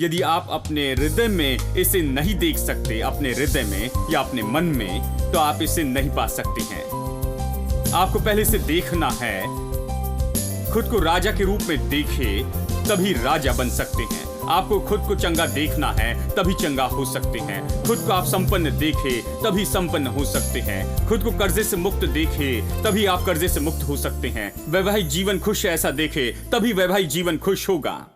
यदि आप अपने हृदय में इसे नहीं देख सकते, अपने हृदय में या अपने मन में, तो आप इसे नहीं पा सकते हैं। आपको पहले से देखना है। खुद को राजा के रूप में देखे, तभी राजा बन सकते हैं। आपको खुद को चंगा देखना है, तभी चंगा हो सकते हैं। खुद को आप संपन्न देखे, तभी संपन्न हो सकते हैं। खुद को कर्जे से मुक्त देखे, तभी आप कर्जे से मुक्त हो सकते हैं। वैवाहिक जीवन खुश ऐसा देखे, तभी वैवाहिक जीवन खुश होगा।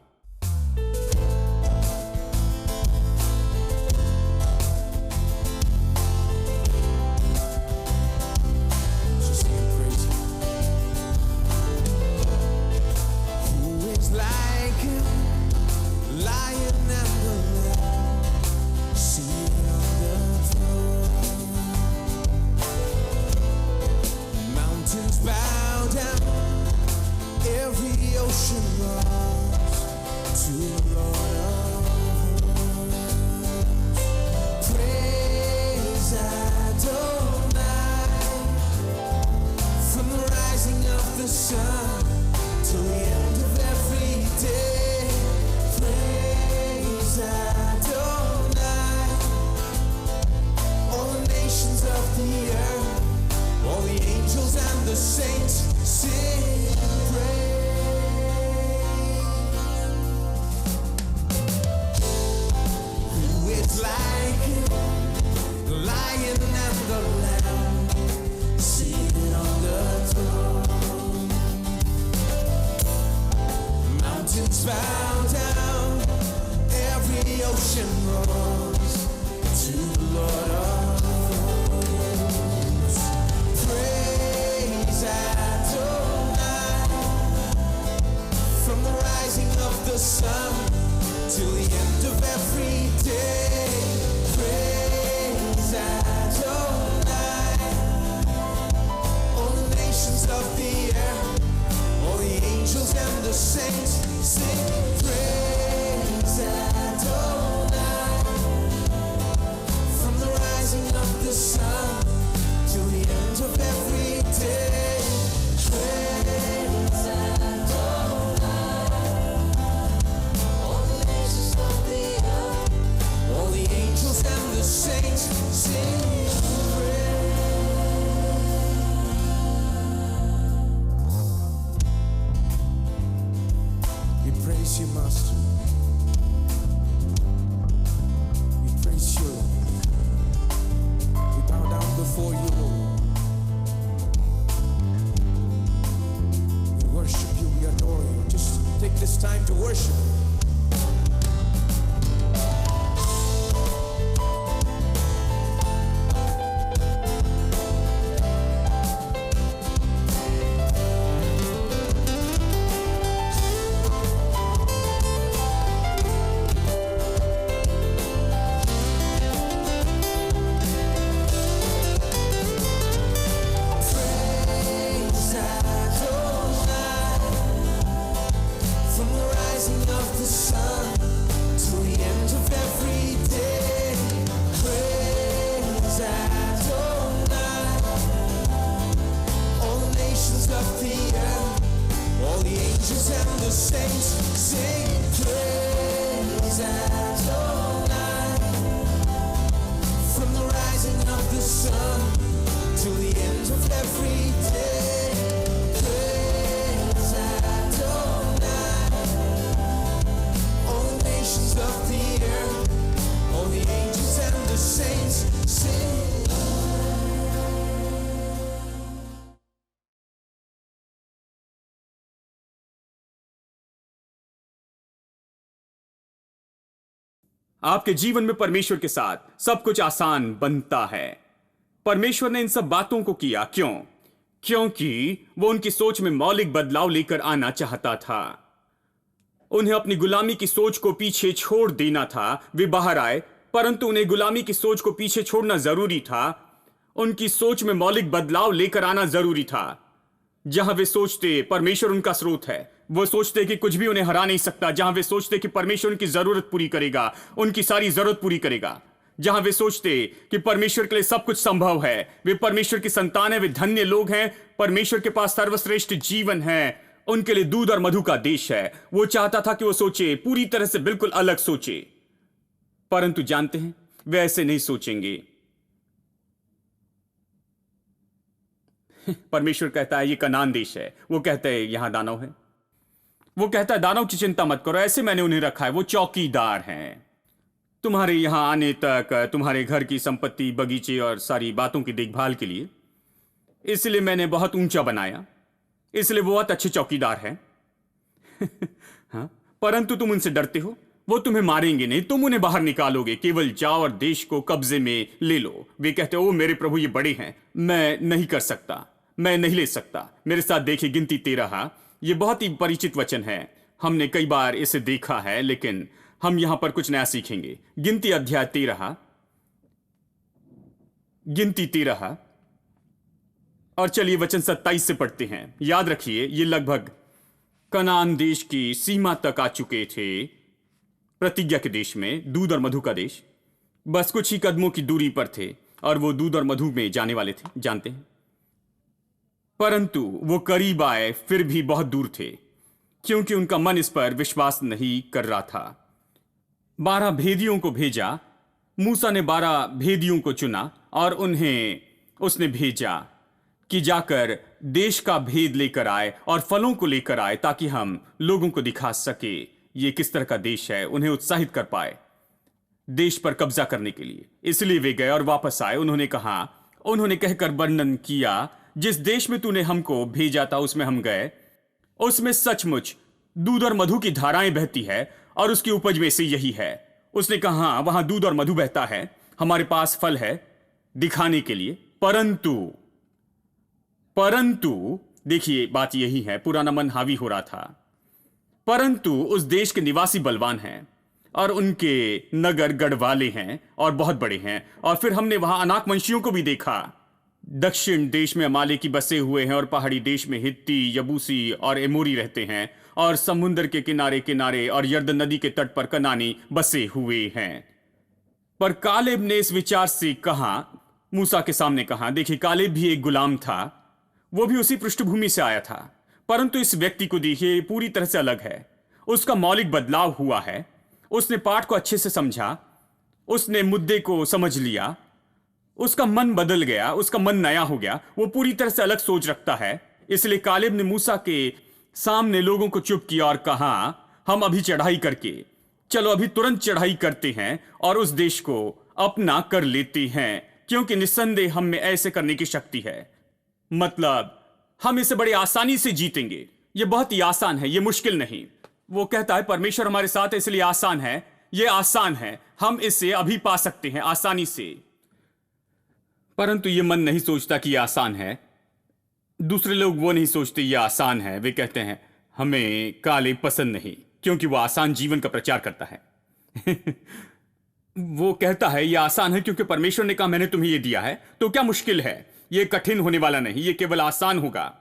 आपके जीवन में परमेश्वर के साथ सब कुछ आसान बनता है। परमेश्वर ने इन सब बातों को किया क्यों? क्योंकि वो उनकी सोच में मौलिक बदलाव लेकर आना चाहता था। उन्हें अपनी गुलामी की सोच को पीछे छोड़ देना था। वे बाहर आए, परंतु उन्हें गुलामी की सोच को पीछे छोड़ना जरूरी था। उनकी सोच में मौलिक बदलाव लेकर आना जरूरी था। जहां वे सोचते परमेश्वर उनका स्रोत है, वो सोचते कि कुछ भी उन्हें हरा नहीं सकता। जहां वे सोचते कि परमेश्वर उनकी जरूरत पूरी करेगा, उनकी सारी जरूरत पूरी करेगा। जहां वे सोचते कि परमेश्वर के लिए सब कुछ संभव है, वे परमेश्वर की संतान है, वे धन्य लोग हैं, परमेश्वर के पास सर्वश्रेष्ठ जीवन है, उनके लिए दूध और मधु का देश है। वो चाहता था कि वो सोचे, पूरी तरह से बिल्कुल अलग सोचे, परंतु जानते हैं वे ऐसे नहीं सोचेंगे। परमेश्वर कहता है ये कनान देश है, वो कहता है यहां दानव है। वो कहता है दानव की चिंता मत करो, ऐसे मैंने उन्हें रखा है, वो चौकीदार हैं। तुम्हारे यहां आने तक, तुम्हारे घर की संपत्ति, बगीचे और सारी बातों की देखभाल के लिए, इसलिए मैंने बहुत ऊंचा बनाया, इसलिए वो बहुत अच्छे चौकीदार हैं। हाँ, परंतु तुम उनसे डरते हो। वो तुम्हें मारेंगे नहीं, तुम उन्हें बाहर निकालोगे, केवल जाओ और देश को कब्जे में ले लो। वे कहते हो, ओ मेरे प्रभु ये बड़े हैं, मैं नहीं कर सकता, मैं नहीं ले सकता। मेरे साथ देखिए गिनती 13। ये बहुत ही परिचित वचन है, हमने कई बार इसे देखा है, लेकिन हम यहां पर कुछ नया सीखेंगे। गिनती अध्याय 13, गिनती 13 और चलिए वचन 27 से पढ़ते हैं। याद रखिए ये लगभग कनान देश की सीमा तक आ चुके थे, प्रतिज्ञा के देश में, दूध और मधु का देश। बस कुछ ही कदमों की दूरी पर थे और वो दूध और मधु में जाने वाले थे, जानते हैं। परंतु वो करीब आए फिर भी बहुत दूर थे, क्योंकि उनका मन इस पर विश्वास नहीं कर रहा था। 12 भेदियों को भेजा, मूसा ने 12 भेदियों को चुना और उन्हें उसने भेजा कि जाकर देश का भेद लेकर आए और फलों को लेकर आए, ताकि हम लोगों को दिखा सके ये किस तरह का देश है, उन्हें उत्साहित कर पाए देश पर कब्जा करने के लिए। इसलिए वे गए और वापस आए। उन्होंने कहकर वर्णन किया, जिस देश में तूने हमको भेजा था उसमें हम गए, उसमें सचमुच दूध और मधु की धाराएं बहती है और उसकी उपज में से यही है। उसने कहा, हाँ, वहां दूध और मधु बहता है, हमारे पास फल है दिखाने के लिए। परंतु देखिए बात यही है, पुराना मन हावी हो रहा था। परंतु उस देश के निवासी बलवान हैं और उनके नगर गढ़वाले हैं और बहुत बड़े हैं। और फिर हमने वहां अनाक वंशियों को भी देखा। दक्षिण देश में अमालेकी बसे हुए हैं और पहाड़ी देश में हित्ती, यबूसी और एमोरी रहते हैं, और समुद्र के किनारे किनारे और यर्दन नदी के तट पर कनानी बसे हुए हैं। पर कालेब ने इस विचार से कहा, मूसा के सामने कहा। देखिए कालेब भी एक गुलाम था, वो भी उसी पृष्ठभूमि से आया था, परंतु इस व्यक्ति को देखिए पूरी तरह से अलग है। उसका मौलिक बदलाव हुआ है। उसने पाठ को अच्छे से समझा, उसने मुद्दे को समझ लिया, उसका मन बदल गया, उसका मन नया हो गया, वो पूरी तरह से अलग सोच रखता है। इसलिए कालेब ने मूसा के सामने लोगों को चुप किया और कहा, हम अभी चढ़ाई करके, चलो अभी तुरंत चढ़ाई करते हैं और उस देश को अपना कर लेते हैं, क्योंकि निस्संदेह हम में ऐसे करने की शक्ति है। मतलब हम इसे बड़ी आसानी से जीतेंगे। ये बहुत ही आसान है, ये मुश्किल नहीं। वो कहता है परमेश्वर हमारे साथ है, इसलिए आसान है, ये आसान है, हम इसे अभी पा सकते हैं आसानी से। परंतु ये मन नहीं सोचता कि ये आसान है। दूसरे लोग वो नहीं सोचते ये आसान है। वे कहते हैं हमें कालेब पसंद नहीं, क्योंकि वो आसान जीवन का प्रचार करता है। वो कहता है ये आसान है क्योंकि परमेश्वर ने कहा मैंने तुम्हें ये दिया है, तो क्या मुश्किल है, ये कठिन होने वाला नहीं, ये केवल आसान होगा,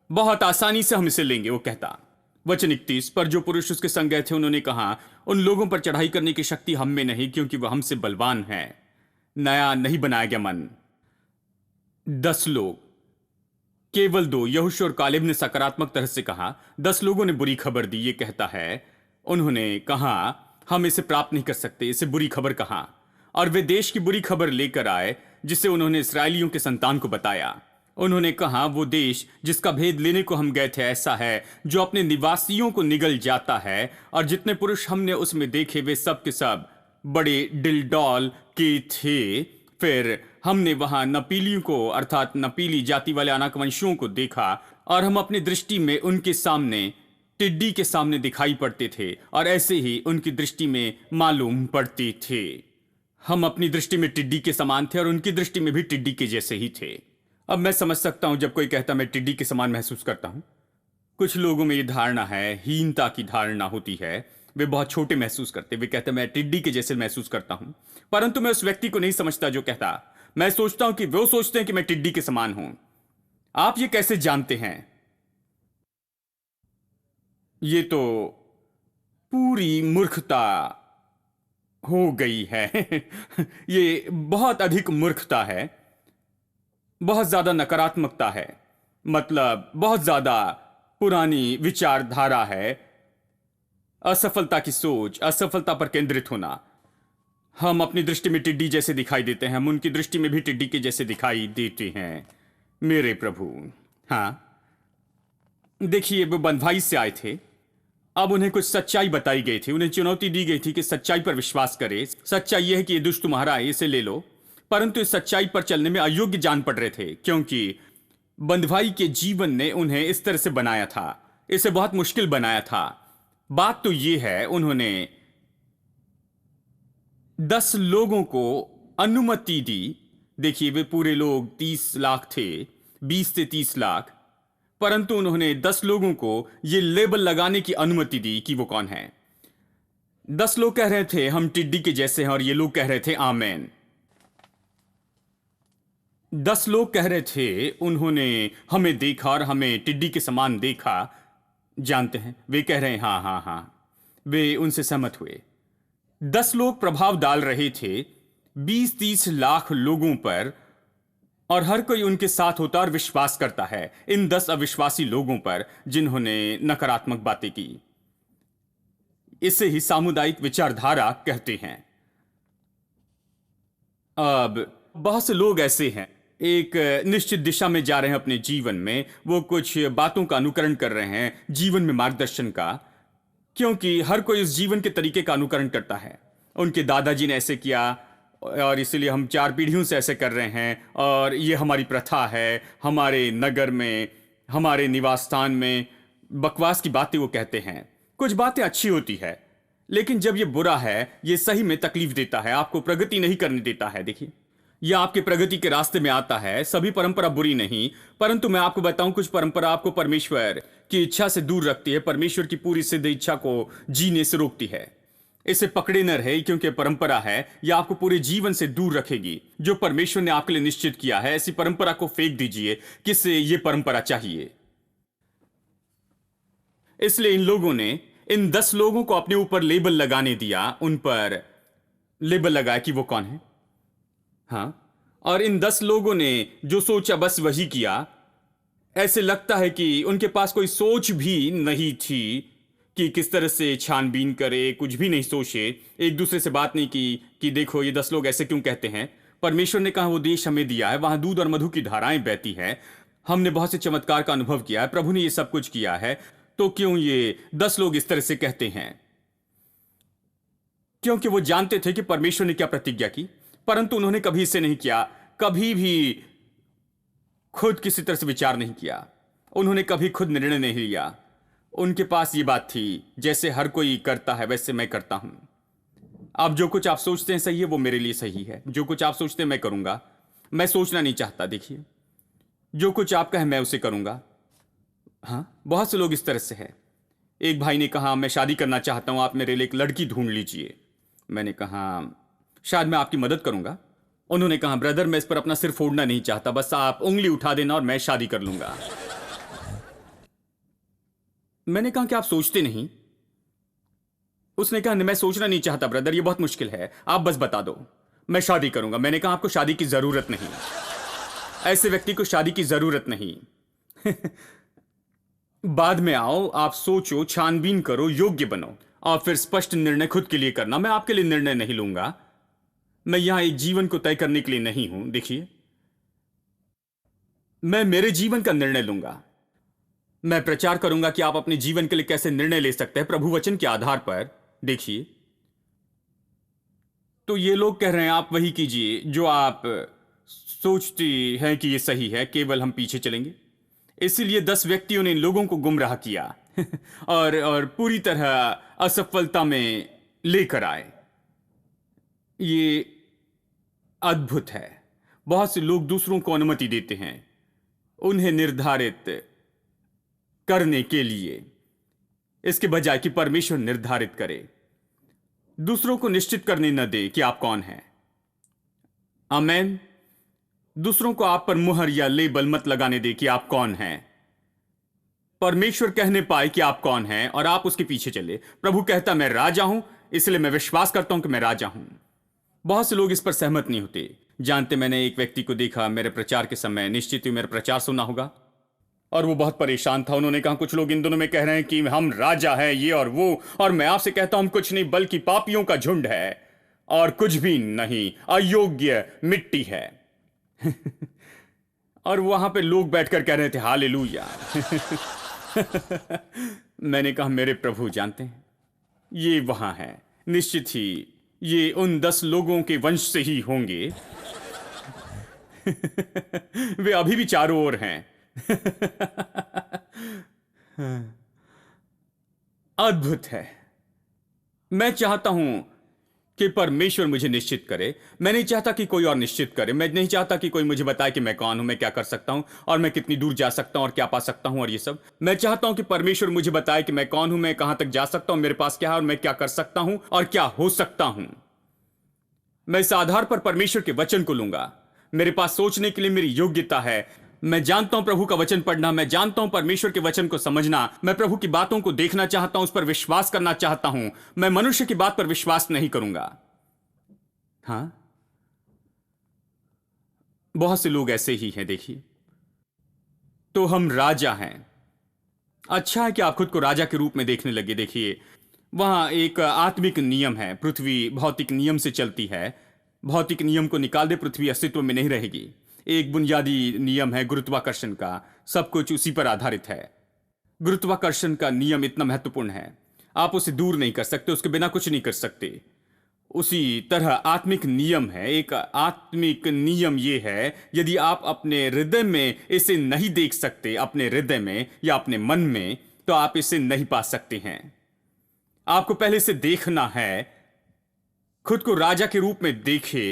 बहुत आसानी से हम इसे लेंगे। वो कहता, वचन 31, पर जो पुरुष उसके संग गए थे उन्होंने कहा, उन लोगों पर चढ़ाई करने की शक्ति हम में नहीं, क्योंकि वह हमसे बलवान है। नया नहीं बनाया गया मन। 10 लोग, केवल 2, यहोशू और कालेब ने सकारात्मक तरह से कहा। 10 लोगों ने बुरी खबर दी। ये कहता है उन्होंने कहा हम इसे प्राप्त नहीं कर सकते, इसे बुरी खबर कहा। और वे देश की बुरी खबर लेकर आए जिसे उन्होंने इस्राएलियों के संतान को बताया। उन्होंने कहा वो देश जिसका भेद लेने को हम गए थे ऐसा है जो अपने निवासियों को निगल जाता है, और जितने पुरुष हमने उसमें देखे वे सब के सब बड़े डिलडॉल के थे। फिर हमने वहां नपीलियों को, अर्थात नपीली जाति वाले अनाकवंशियों को देखा, और हम अपनी दृष्टि में उनके सामने टिड्डी के सामने दिखाई पड़ते थे, और ऐसे ही उनकी दृष्टि में मालूम पड़ते थे। हम अपनी दृष्टि में टिड्डी के समान थे और उनकी दृष्टि में भी टिड्डी के जैसे ही थे। अब मैं समझ सकता हूं जब कोई कहता मैं टिड्डी के समान महसूस करता हूं। कुछ लोगों में ये धारणा है, हीनता की धारणा होती है, वे बहुत छोटे महसूस करते, वे कहते मैं टिड्डी के जैसे महसूस करता हूं। परंतु मैं उस व्यक्ति को नहीं समझता जो कहता, मैं सोचता हूं कि वो सोचते हैं कि मैं टिड्डी के समान हूं। आप ये कैसे जानते हैं? ये तो पूरी मूर्खता हो गई है। ये बहुत अधिक मूर्खता है, बहुत ज्यादा नकारात्मकता है, मतलब बहुत ज्यादा पुरानी विचारधारा है, असफलता की सोच, असफलता पर केंद्रित होना। हम अपनी दृष्टि में टिड्डी जैसे दिखाई देते हैं, हम उनकी दृष्टि में भी टिड्डी के जैसे दिखाई देते हैं मेरे प्रभु। हाँ, देखिए, वो बंधुआई से आए थे। अब उन्हें कुछ सच्चाई बताई गई थी, उन्हें चुनौती दी गई थी कि सच्चाई पर विश्वास करे। सच्चाई यह है कि ये दुष्ट तुम्हारा है, इसे ले लो। परंतु इस सच्चाई पर चलने में अयोग्य जान पड़ रहे थे, क्योंकि बंधुआई के जीवन ने उन्हें इस तरह से बनाया था, इसे बहुत मुश्किल बनाया था। बात तो ये है, उन्होंने 10 लोगों को अनुमति दी। देखिए, वे पूरे लोग 30 लाख थे, 20 से 30 लाख, परंतु उन्होंने 10 लोगों को यह लेबल लगाने की अनुमति दी कि वो कौन है। 10 लोग कह रहे थे हम टिड्डी के जैसे हैं, और ये लोग कह रहे थे आमेन। 10 लोग कह रहे थे उन्होंने हमें देखा और हमें टिड्डी के समान देखा। जानते हैं, वे कह रहे हैं हाँ हाँ हाँ, वे उनसे सहमत हुए। 10 लोग प्रभाव डाल रहे थे 20-30 लाख लोगों पर, और हर कोई उनके साथ होता और विश्वास करता है इन 10 अविश्वासी लोगों पर जिन्होंने नकारात्मक बातें की। इसे ही सामुदायिक विचारधारा कहते हैं। अब बहुत से लोग ऐसे हैं, एक निश्चित दिशा में जा रहे हैं अपने जीवन में, वो कुछ बातों का अनुकरण कर रहे हैं, जीवन में मार्गदर्शन का, क्योंकि हर कोई उस जीवन के तरीके का अनुकरण करता है। उनके दादाजी ने ऐसे किया और इसलिए हम 4 पीढ़ियों से ऐसे कर रहे हैं, और ये हमारी प्रथा है। हमारे नगर में, हमारे निवास स्थान में बकवास की बातें वो कहते हैं। कुछ बातें अच्छी होती है, लेकिन जब ये बुरा है, ये सही में तकलीफ देता है, आपको प्रगति नहीं करने देता है। देखिए, यह आपके प्रगति के रास्ते में आता है। सभी परंपरा बुरी नहीं, परंतु मैं आपको बताऊं, कुछ परंपरा आपको परमेश्वर की इच्छा से दूर रखती है, परमेश्वर की पूरी सिद्ध इच्छा को जीने से रोकती है। इसे पकड़े न रहे, क्योंकि परंपरा है, यह आपको पूरे जीवन से दूर रखेगी। जो परमेश्वर ने आपके लिए निश्चित किया है, ऐसी परंपरा को फेंक दीजिए। किसे ये परंपरा चाहिए? इसलिए इन लोगों ने इन 10 लोगों को अपने ऊपर लेबल लगाने दिया, उन पर लेबल लगाया कि वो कौन है। हाँ, और इन 10 लोगों ने जो सोचा बस वही किया। ऐसे लगता है कि उनके पास कोई सोच भी नहीं थी कि किस तरह से छानबीन करे, कुछ भी नहीं सोचे, एक दूसरे से बात नहीं की कि देखो ये 10 लोग ऐसे क्यों कहते हैं। परमेश्वर ने कहा वो देश हमें दिया है, वहां दूध और मधु की धाराएं बहती हैं, हमने बहुत से चमत्कार का अनुभव किया है, प्रभु ने ये सब कुछ किया है, तो क्यों ये 10 लोग इस तरह से कहते हैं? क्योंकि वो जानते थे कि परमेश्वर ने क्या प्रतिज्ञा की, परंतु उन्होंने कभी इसे नहीं किया, कभी भी खुद किसी तरह से विचार नहीं किया, उन्होंने कभी खुद निर्णय नहीं लिया। उनके पास ये बात थी, जैसे हर कोई करता है वैसे मैं करता हूं। अब जो कुछ आप सोचते हैं सही है, वो मेरे लिए सही है। जो कुछ आप सोचते हैं मैं करूंगा, मैं सोचना नहीं चाहता। देखिए, जो कुछ आप कहें मैं उसे करूंगा। हाँ, बहुत से लोग इस तरह से है। एक भाई ने कहा मैं शादी करना चाहता हूं, आप मेरे लिए एक लड़की ढूंढ लीजिए। मैंने कहा शायद मैं आपकी मदद करूंगा। उन्होंने कहा ब्रदर, मैं इस पर अपना सिर फोड़ना नहीं चाहता, बस आप उंगली उठा देना और मैं शादी कर लूंगा। मैंने कहा कि आप सोचते नहीं? उसने कहा मैं सोचना नहीं चाहता ब्रदर, ये बहुत मुश्किल है, आप बस बता दो, मैं शादी करूंगा। मैंने कहा आपको शादी की जरूरत नहीं, ऐसे व्यक्ति को शादी की जरूरत नहीं। बाद में आओ, आप सोचो, छानबीन करो, योग्य बनो, और फिर स्पष्ट निर्णय खुद के लिए करना। मैं आपके लिए निर्णय नहीं लूंगा, मैं यहां एक जीवन को तय करने के लिए नहीं हूं। देखिए, मैं मेरे जीवन का निर्णय लूंगा। मैं प्रचार करूंगा कि आप अपने जीवन के लिए कैसे निर्णय ले सकते हैं प्रभु वचन के आधार पर। देखिए, तो ये लोग कह रहे हैं आप वही कीजिए जो आप सोचते हैं कि ये सही है, केवल हम पीछे चलेंगे। इसीलिए 10 व्यक्तियों ने इन लोगों को गुमराह किया और पूरी तरह असफलता में लेकर आए। ये अद्भुत है। बहुत से लोग दूसरों को अनुमति देते हैं उन्हें निर्धारित करने के लिए, इसके बजाय कि परमेश्वर निर्धारित करे। दूसरों को निश्चित करने न दे कि आप कौन हैं। आमेन। दूसरों को आप पर मुहर या लेबल मत लगाने दे कि आप कौन हैं। परमेश्वर कहने पाए कि आप कौन हैं और आप उसके पीछे चले। प्रभु कहता मैं राजा हूं, इसलिए मैं विश्वास करता हूं कि मैं राजा हूं। बहुत से लोग इस पर सहमत नहीं होते। जानते, मैंने एक व्यक्ति को देखा मेरे प्रचार के समय, निश्चित ही मेरा प्रचार सुना होगा, और वो बहुत परेशान था। उन्होंने कहा कुछ लोग इन दिनों में कह रहे हैं कि हम राजा हैं, ये और वो, और मैं आपसे कहता हूं हम कुछ नहीं बल्कि पापियों का झुंड है और कुछ भी नहीं, अयोग्य मिट्टी है। और वहां पे लोग बैठकर कह रहे थे हालेलुया। मैंने कहा मेरे प्रभु जानते हैं ये वहां है, निश्चित ही ये उन 10 लोगों के वंश से ही होंगे। वे अभी भी चारों ओर हैं। अद्भुत है। मैं चाहता हूं कि परमेश्वर मुझे निश्चित करे। मैं नहीं चाहता कि कोई और निश्चित करे। मैं नहीं चाहता कि कोई मुझे बताए कि मैं कौन हूं, मैं क्या कर सकता हूं और मैं कितनी दूर जा सकता हूं और क्या पा सकता हूं और ये सब। मैं चाहता हूं कि परमेश्वर मुझे बताए कि मैं कौन हूं, मैं कहां तक जा सकता हूं, मेरे पास क्या है और मैं क्या कर सकता हूं और क्या हो सकता हूं। मैं इस आधार पर परमेश्वर के वचन को लूंगा। मेरे पास सोचने के लिए मेरी योग्यता है। मैं जानता हूं प्रभु का वचन पढ़ना, मैं जानता हूं परमेश्वर के वचन को समझना, मैं प्रभु की बातों को देखना चाहता हूं, उस पर विश्वास करना चाहता हूं। मैं मनुष्य की बात पर विश्वास नहीं करूंगा। हां, बहुत से लोग ऐसे ही हैं। देखिए, तो हम राजा हैं। अच्छा है कि आप खुद को राजा के रूप में देखने लगे। देखिए, वहां एक आत्मिक नियम है। पृथ्वी भौतिक नियम से चलती है। भौतिक नियम को निकाल दे, पृथ्वी अस्तित्व में नहीं रहेगी। एक बुनियादी नियम है गुरुत्वाकर्षण का, सब कुछ उसी पर आधारित है। गुरुत्वाकर्षण का नियम इतना महत्वपूर्ण है, आप उसे दूर नहीं कर सकते, उसके बिना कुछ नहीं कर सकते। उसी तरह आत्मिक नियम है। एक आत्मिक नियम यह है, यदि आप अपने हृदय में इसे नहीं देख सकते, अपने हृदय में या अपने मन में, तो आप इसे नहीं पा सकते हैं। आपको पहले से देखना है। खुद को राजा के रूप में देखे,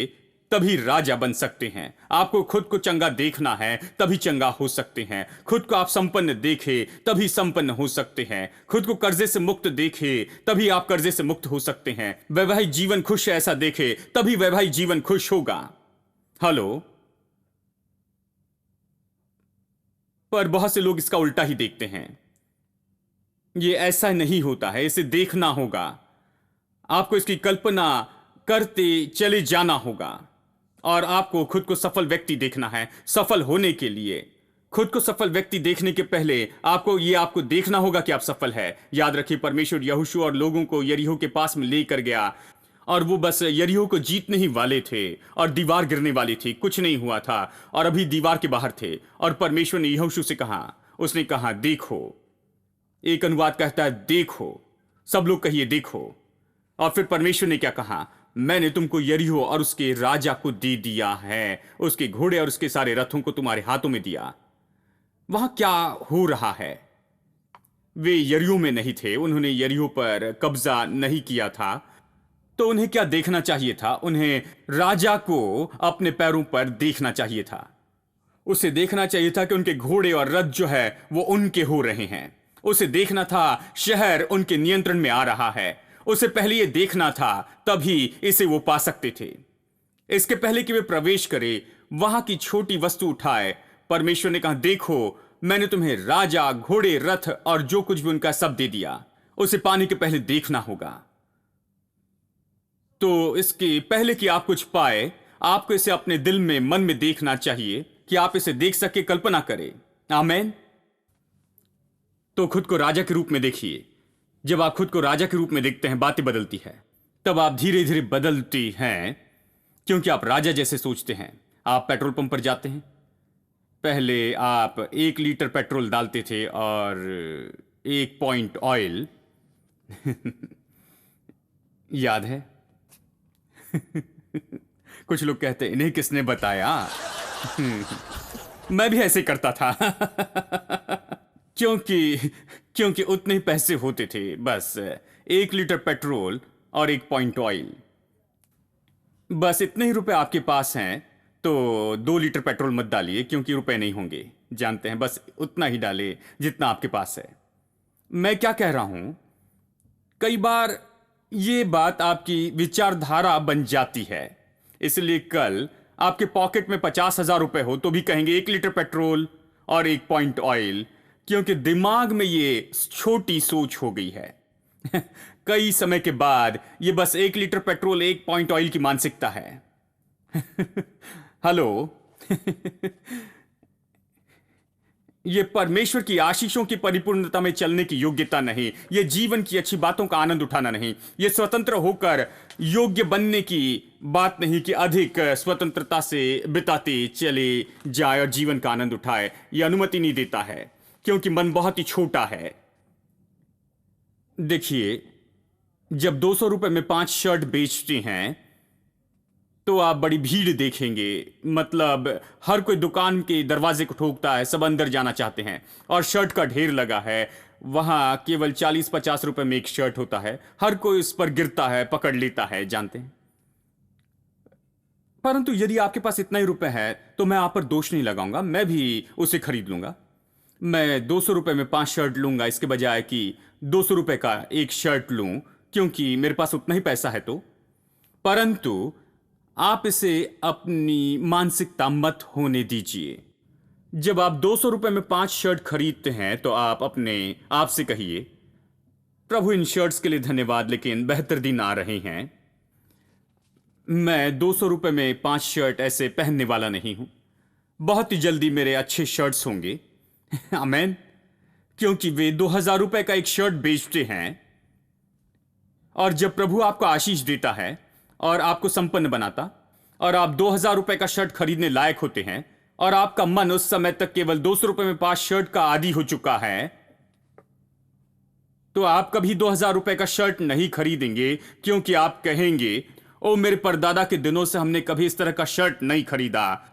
तभी राजा बन सकते हैं। आपको खुद को चंगा देखना है, तभी चंगा हो सकते हैं। खुद को आप संपन्न देखे, तभी संपन्न हो सकते हैं। खुद को कर्जे से मुक्त देखे, तभी आप कर्जे से मुक्त हो सकते हैं। वैवाहिक जीवन खुश है ऐसा देखे, तभी वैवाहिक जीवन खुश होगा। हेलो। पर बहुत से लोग इसका उल्टा ही देखते हैं। ये ऐसा नहीं होता है, इसे देखना होगा। आपको इसकी कल्पना करते चले जाना होगा और आपको खुद को सफल व्यक्ति देखना है। सफल होने के लिए खुद को सफल व्यक्ति देखने के पहले आपको देखना होगा कि आप सफल है। याद रखिए, परमेश्वर यहोशू और लोगों को यरीहो के पास में लेकर गया और वो बस यरीहो को जीतने ही वाले थे और दीवार गिरने वाली थी, कुछ नहीं हुआ था और अभी दीवार के बाहर थे। और परमेश्वर ने यहोशू से कहा, उसने कहा देखो। एक अनुवाद कहता है देखो, सब लोग कहिए देखो। और फिर परमेश्वर ने क्या कहा, मैंने तुमको यरीहो और उसके राजा को दे दिया है, उसके घोड़े और उसके सारे रथों को तुम्हारे हाथों में दिया। वहां क्या हो रहा है? वे यरीहो में नहीं थे, उन्होंने यरीहो पर कब्जा नहीं किया था। तो उन्हें क्या देखना चाहिए था? उन्हें राजा को अपने पैरों पर देखना चाहिए था। उसे देखना चाहिए था कि उनके घोड़े और रथ जो है वो उनके हो रहे हैं। उसे देखना था शहर उनके नियंत्रण में आ रहा है। उसे पहले ये देखना था, तभी इसे वो पा सकते थे। इसके पहले कि वे प्रवेश करे, वहां की छोटी वस्तु उठाए, परमेश्वर ने कहा देखो, मैंने तुम्हें राजा, घोड़े, रथ और जो कुछ भी उनका सब दे दिया। उसे पाने के पहले देखना होगा। तो इसके पहले कि आप कुछ पाए, आपको इसे अपने दिल में, मन में देखना चाहिए कि आप इसे देख सके, कल्पना करें। आमेन। तो खुद को राजा के रूप में देखिए। जब आप खुद को राजा के रूप में देखते हैं, बातें बदलती है। तब आप धीरे धीरे बदलती हैं, क्योंकि आप राजा जैसे सोचते हैं। आप पेट्रोल पंप पर जाते हैं, पहले आप 1 लीटर पेट्रोल डालते थे और 1 पॉइंट ऑयल। याद है? कुछ लोग कहते हैं इन्हें किसने बताया? मैं भी ऐसे करता था। क्योंकि उतने ही पैसे होते थे, बस 1 लीटर पेट्रोल और 1 पॉइंट ऑयल। बस इतने ही रुपए आपके पास हैं तो 2 लीटर पेट्रोल मत डालिए, क्योंकि रुपए नहीं होंगे। जानते हैं, बस उतना ही डालिए जितना आपके पास है। मैं क्या कह रहा हूं, कई बार ये बात आपकी विचारधारा बन जाती है। इसलिए कल आपके पॉकेट में 50,000 रुपए हो तो भी कहेंगे 1 लीटर पेट्रोल और 1 पॉइंट ऑयल, क्योंकि दिमाग में ये छोटी सोच हो गई है। कई समय के बाद ये बस 1 लीटर पेट्रोल 1 पॉइंट ऑयल की मानसिकता है। हेलो। ये परमेश्वर की आशीषों की परिपूर्णता में चलने की योग्यता नहीं, ये जीवन की अच्छी बातों का आनंद उठाना नहीं, ये स्वतंत्र होकर योग्य बनने की बात नहीं कि अधिक स्वतंत्रता से बिताते चले जाए और जीवन का आनंद उठाए। ये अनुमति नहीं देता है, क्योंकि मन बहुत ही छोटा है। देखिए, जब 200 रुपए में 5 शर्ट बेचते हैं तो आप बड़ी भीड़ देखेंगे। मतलब हर कोई दुकान के दरवाजे को ठोकता है, सब अंदर जाना चाहते हैं और शर्ट का ढेर लगा है। वहां केवल 40-50 रुपए में एक शर्ट होता है, हर कोई उस पर गिरता है, पकड़ लेता है, जानते हैं। परंतु यदि आपके पास इतना ही रुपए है तो मैं आप पर दोष नहीं लगाऊंगा, मैं भी उसे खरीद लूंगा। मैं 200 रुपए में 5 शर्ट लूंगा इसके बजाय कि 200 रुपए का एक शर्ट लूं, क्योंकि मेरे पास उतना ही पैसा है। तो परंतु आप इसे अपनी मानसिकता मत होने दीजिए। जब आप 200 रुपए में 5 शर्ट खरीदते हैं तो आप अपने आप से कहिए, प्रभु इन शर्ट्स के लिए धन्यवाद, लेकिन बेहतर दिन आ रहे हैं। मैं 200 रुपए में 5 शर्ट ऐसे पहनने वाला नहीं हूं। बहुत ही जल्दी मेरे अच्छे शर्ट्स होंगे आमेन, क्योंकि वे 2000 रुपए का एक शर्ट बेचते हैं। और जब प्रभु आपको आशीष देता है और आपको संपन्न बनाता और आप 2000 रुपए का शर्ट खरीदने लायक होते हैं और आपका मन उस समय तक केवल 200 रुपए में 5 शर्ट का आदी हो चुका है, तो आप कभी 2000 रुपए का शर्ट नहीं खरीदेंगे, क्योंकि आप कहेंगे, ओ मेरे परदादा के दिनों से हमने कभी इस तरह का शर्ट नहीं खरीदा,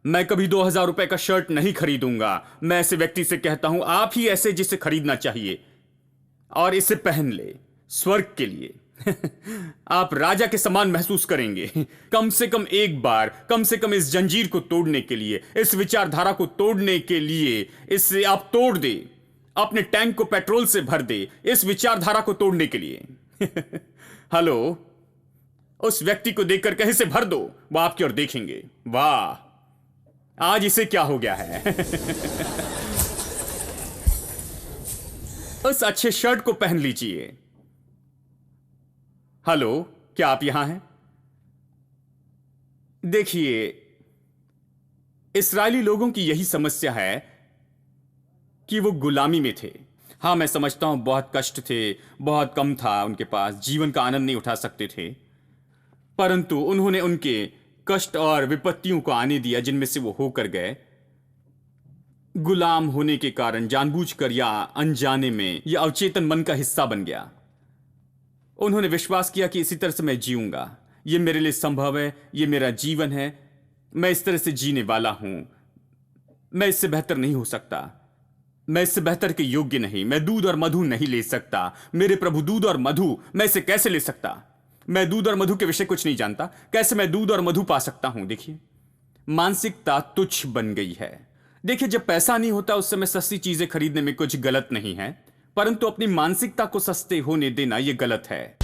मैं कभी 2000 रुपए का शर्ट नहीं खरीदूंगा। मैं ऐसे व्यक्ति से कहता हूं, आप ही ऐसे जिसे खरीदना चाहिए और इसे पहन ले स्वर्ग के लिए आप राजा के समान महसूस करेंगे। कम से कम एक बार, कम से कम इस जंजीर को तोड़ने के लिए, इस विचारधारा को तोड़ने के लिए, इससे आप तोड़ दे, अपने टैंक को पेट्रोल से भर दे इस विचारधारा को तोड़ने के लिए हेलो, उस व्यक्ति को देखकर कहीं से भर दो, वो आपकी ओर देखेंगे, वाह आज इसे क्या हो गया है उस अच्छे शर्ट को पहन लीजिए। हेलो, क्या आप यहां हैं? देखिए, इस्राएली लोगों की यही समस्या है कि वो गुलामी में थे। हां, मैं समझता हूं बहुत कष्ट थे, बहुत कम था उनके पास, जीवन का आनंद नहीं उठा सकते थे, परंतु उन्होंने उनके कष्ट और विपत्तियों को आने दिया जिनमें से वो होकर गए। गुलाम होने के कारण जानबूझकर या अनजाने में यह अवचेतन मन का हिस्सा बन गया। उन्होंने विश्वास किया कि इसी तरह से मैं जीऊंगा, यह मेरे लिए संभव है, यह मेरा जीवन है, मैं इस तरह से जीने वाला हूं, मैं इससे बेहतर नहीं हो सकता, मैं इससे बेहतर के योग्य नहीं, मैं दूध और मधु नहीं ले सकता, मेरे प्रभु दूध और मधु, मैं इसे कैसे ले सकता, मैं दूध और मधु के विषय कुछ नहीं जानता, कैसे मैं दूध और मधु पा सकता हूं। देखिए, मानसिकता तुच्छ बन गई है। देखिए, जब पैसा नहीं होता उस समय सस्ती चीजें खरीदने में कुछ गलत नहीं है, परंतु अपनी मानसिकता को सस्ते होने देना यह गलत है।